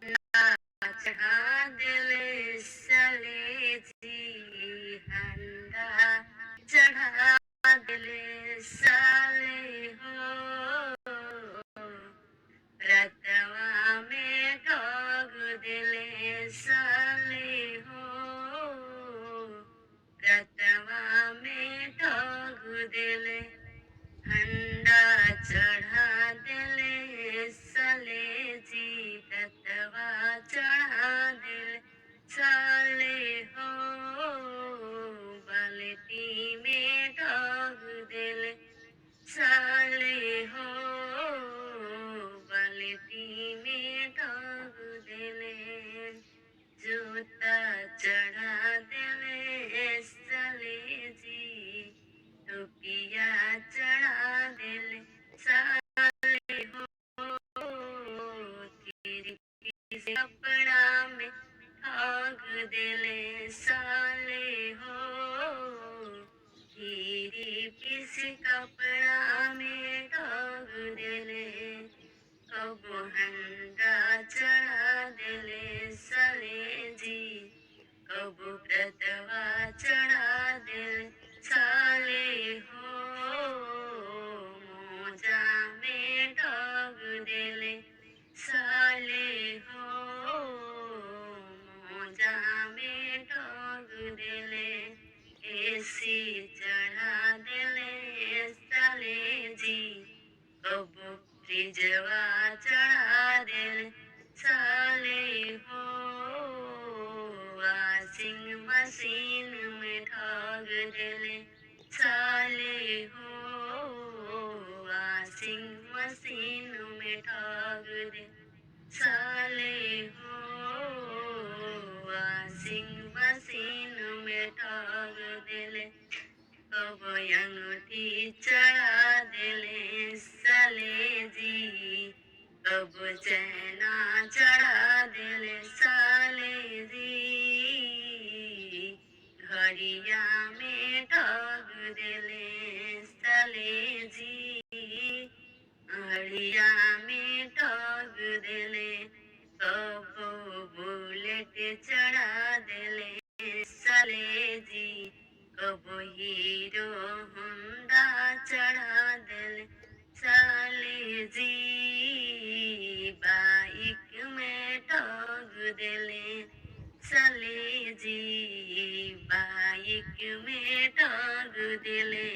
चढ़ा दिल साले जी हंडा चढ़ा दिल साले हो रतवा में ठग दिले साले हो रतवा में ठग दिले हंडा चढ़ा दिले साले जी रतवा चढ़ा दिले साले हो बाल्टी में ठग दिले साले हो बाल्टी में ठग दिले जूता चढ़ा दिले साले जी टोपिया चढ़ा दिले साले हो तेरी किसी कपड़ा में ठग दिले साले हो तेरी किसी कपड़ा में ठग दिले कबो हंडा चढ़ा दिले साले जी कबो व्रतवा चढ़ा दिले साले हो मोजा में ठग दिले साले हो मोजा में ठग दिले एसी चढ़ा दिले साले जी कबो फ्रिजवा चढ़ा दिले साले हो वॉशिंग मशीन में ठग दिले साले हो वॉशिंग मशीन में ठग दिले साले हो वॉशिंग मशीन में ठग दिले कबो अंगूठी चढ़ा दिले साले जी कबो चैना चढ़ा दिले साले जी घड़िया में ठग दिले साले जी घड़िया में ठग दिले कबो बुलेट चढ़ा दिले साले जी कबो हीरो होंडा चढ़ा दिले साले जी बाइक में ठग दिले साले जी बाइक में ठग दिले